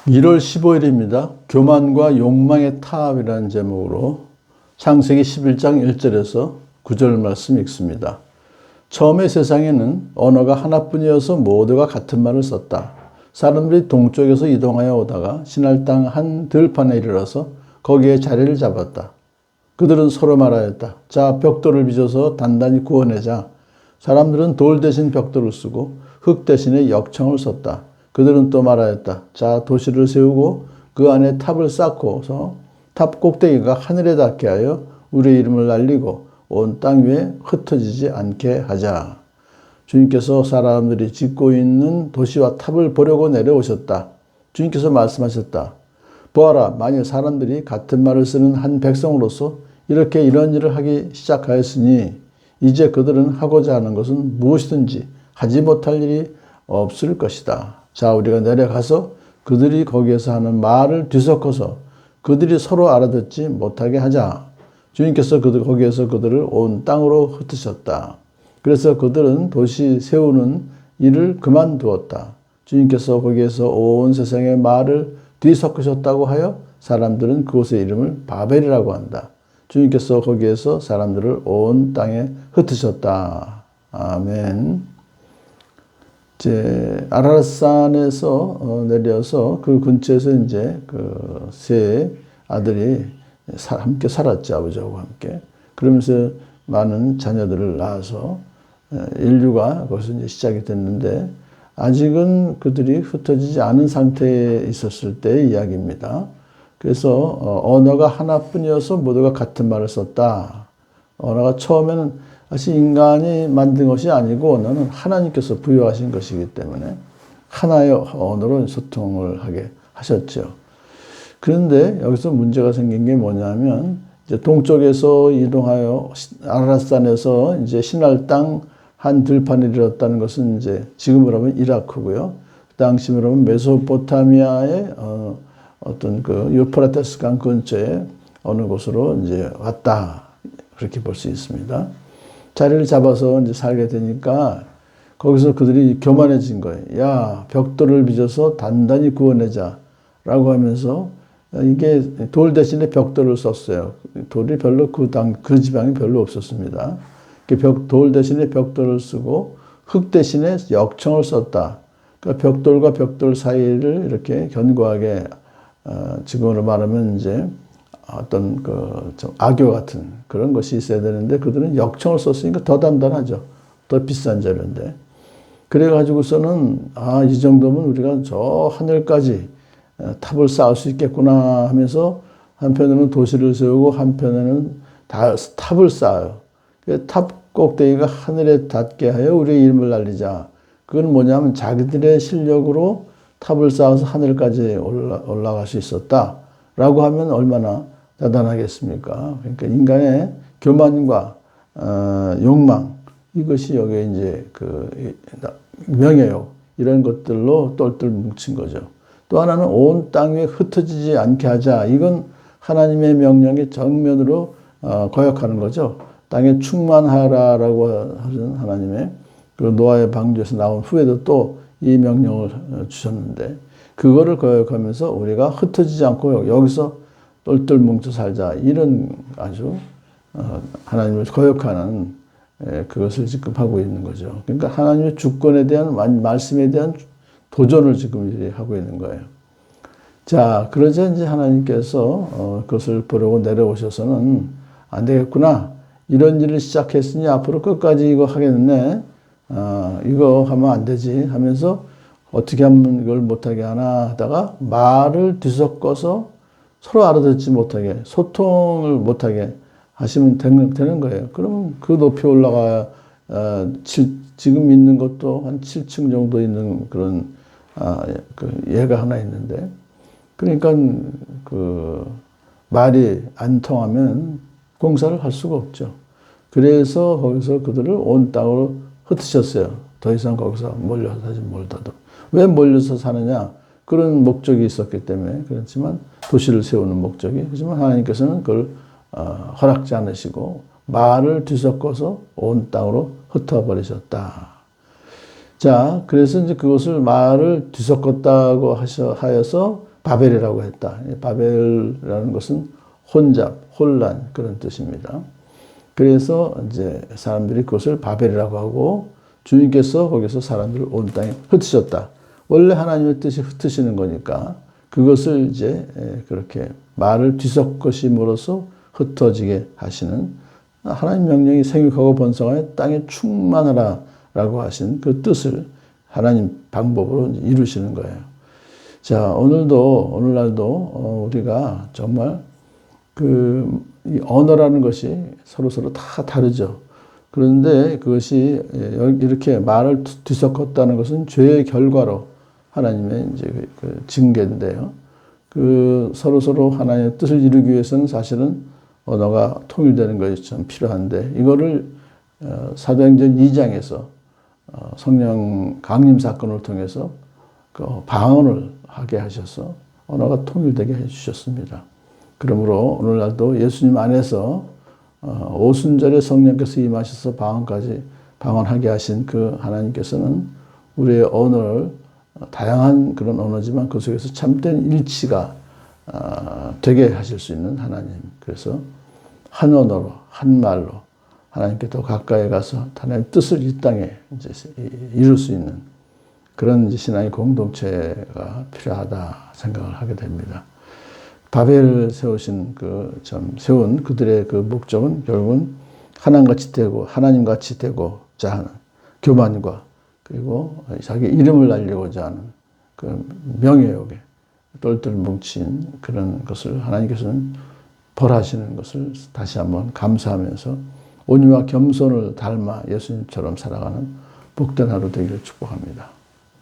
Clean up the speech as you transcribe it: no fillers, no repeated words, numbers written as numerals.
1월 15일입니다. 교만과 욕망의 타협이라는 제목으로 창세기 11장 1절에서 9절 말씀 읽습니다. 처음에 세상에는 언어가 하나뿐이어서 모두가 같은 말을 썼다. 사람들이 동쪽에서 이동하여 오다가 시날 땅 한 들판에 이르러서 거기에 자리를 잡았다. 그들은 서로 말하였다. 자, 벽돌을 빚어서 단단히 구워내자. 사람들은 돌 대신 벽돌을 쓰고 흙 대신에 역청을 썼다. 그들은 또 말하였다. 자, 도시를 세우고 그 안에 탑을 쌓고서 탑 꼭대기가 하늘에 닿게 하여 우리의 이름을 날리고 온 땅 위에 흩어지지 않게 하자. 주님께서 사람들이 짓고 있는 도시와 탑을 보려고 내려오셨다. 주님께서 말씀하셨다. 보아라, 만일 사람들이 같은 말을 쓰는 한 백성으로서 이렇게 이런 일을 하기 시작하였으니 이제 그들은 하고자 하는 것은 무엇이든지 하지 못할 일이 없을 것이다. 자, 우리가 내려가서 그들이 거기에서 하는 말을 뒤섞어서 그들이 서로 알아듣지 못하게 하자. 주님께서 거기에서 그들을 온 땅으로 흩으셨다. 그래서 그들은 도시 세우는 일을 그만두었다. 주님께서 거기에서 온 세상의 말을 뒤섞으셨다고 하여 사람들은 그곳의 이름을 바벨이라고 한다. 주님께서 거기에서 사람들을 온 땅에 흩으셨다. 아멘. 이제 아라랏산에서 내려서 그 근처에서 이제 그 세 아들이 함께 살았죠. 아버지하고 함께. 그러면서 많은 자녀들을 낳아서 인류가 거기서 이제 시작이 됐는데 아직은 그들이 흩어지지 않은 상태에 있었을 때의 이야기입니다. 그래서 언어가 하나뿐이어서 모두가 같은 말을 썼다. 언어가 처음에는 사실 인간이 만든 것이 아니고 언어는 하나님께서 부여하신 것이기 때문에 하나의 언어로 소통을 하게 하셨죠. 그런데 여기서 문제가 생긴 게 뭐냐면 이제 동쪽에서 이동하여 아라랏산에서 이제 시날 땅 한 들판에 이르렀다는 것은 이제 지금으로 하면 이라크고요. 그 당시로 하면 메소포타미아의 어떤 그 유프라테스 강 근처에 어느 곳으로 이제 왔다. 그렇게 볼 수 있습니다. 자리를 잡아서 이제 살게 되니까 거기서 그들이 교만해진 거예요. 야, 벽돌을 빚어서 단단히 구워내자. 라고 하면서 이게 돌 대신에 벽돌을 썼어요. 돌이 별로 그 지방이 별로 없었습니다. 돌 대신에 벽돌을 쓰고 흙 대신에 역청을 썼다. 그러니까 벽돌과 벽돌 사이를 이렇게 견고하게 지금으로 말하면 이제 어떤 좀 악교 같은 그런 것이 있어야 되는데 그들은 역청을 썼으니까 더 단단하죠. 더 비싼 재료인데. 그래가지고서는 이 정도면 우리가 저 하늘까지 탑을 쌓을 수 있겠구나 하면서 한편으로는 도시를 세우고 한편에는 탑을 쌓아요. 탑 꼭대기가 하늘에 닿게 하여 우리의 이름을 날리자. 그건 뭐냐면 자기들의 실력으로 탑을 쌓아서 하늘까지 올라갈 수 있었다. 라고 하면 얼마나 대단하겠습니까? 그러니까 인간의 교만과 욕망, 이것이 여기에 이제 명예욕, 이런 것들로 똘똘 뭉친 거죠. 또 하나는 온 땅 위에 흩어지지 않게 하자. 이건 하나님의 명령에 정면으로 거역하는 거죠. 땅에 충만하라라고 하신 하나님의 그 노아의 방주에서 나온 후에도 또 이 명령을 주셨는데 그거를 거역하면서 우리가 흩어지지 않고 여기서 똘똘 뭉쳐 살자. 이런 아주 하나님을 거역하는 그것을 지금 하고 있는 거죠. 그러니까 하나님의 주권에 대한 말씀에 대한 도전을 지금 하고 있는 거예요. 자, 그러자 이제 하나님께서 그것을 보려고 내려오셔서는 안 되겠구나. 이런 일을 시작했으니 앞으로 끝까지 이거 하겠네. 이거 하면 안 되지 하면서 어떻게 하면 이걸 못하게 하나 하다가 말을 뒤섞어서 서로 알아듣지 못하게 소통을 못하게 하시면 되는 거예요. 그러면 그 높이 올라가 지금 있는 것도 한 7층 정도 있는 그런 예가 하나 있는데 그러니까 그 말이 안 통하면 공사를 할 수가 없죠. 그래서 거기서 그들을 온 땅으로 흩으셨어요. 더 이상 거기서 몰려서 사지 못하도록. 왜 몰려서 사느냐? 그런 목적이 있었기 때문에 그렇지만 도시를 세우는 목적이 그렇지만 하나님께서는 그걸 허락지 않으시고 말을 뒤섞어서 온 땅으로 흩어버리셨다. 자, 그래서 이제 그것을 말을 뒤섞었다고 하여서 바벨이라고 했다. 바벨이라는 것은 혼잡, 혼란 그런 뜻입니다. 그래서 이제 사람들이 그것을 바벨이라고 하고 주님께서 거기서 사람들을 온 땅에 흩으셨다. 원래 하나님의 뜻이 흩으시는 거니까 그것을 이제 그렇게 말을 뒤섞으심으로써 흩어지게 하시는 하나님 명령이 생육하고 번성하여 땅에 충만하라 라고 하신 그 뜻을 하나님 방법으로 이루시는 거예요. 자, 오늘날도 우리가 정말 이 언어라는 것이 서로 다 다르죠. 그런데 그것이 이렇게 말을 뒤섞었다는 것은 죄의 결과로 하나님의 이제 그 징계인데요. 서로 하나님의 뜻을 이루기 위해서는 사실은 언어가 통일되는 것이 참 필요한데, 이거를 사도행전 2장에서 성령 강림 사건을 통해서 그 방언을 하게 하셔서 언어가 통일되게 해주셨습니다. 그러므로 오늘날도 예수님 안에서 오순절에 성령께서 임하셔서 방언하게 하신 그 하나님께서는 우리의 언어를 다양한 그런 언어지만 그 속에서 참된 일치가 되게 하실 수 있는 하나님. 그래서 한 언어로, 한 말로 하나님께 더 가까이 가서 하나님의 뜻을 이 땅에 이제 이룰 수 있는 그런 신앙의 공동체가 필요하다 생각을 하게 됩니다. 바벨을 세운 그들의 그 목적은 결국은 하나님같이 되고자 하는 교만과, 그리고 자기 이름을 날리고자 하는 그 명예욕에 똘똘 뭉친 그런 것을 하나님께서는 벌하시는 것을 다시 한번 감사하면서 온유와 겸손을 닮아 예수님처럼 살아가는 복된 하루 되기를 축복합니다.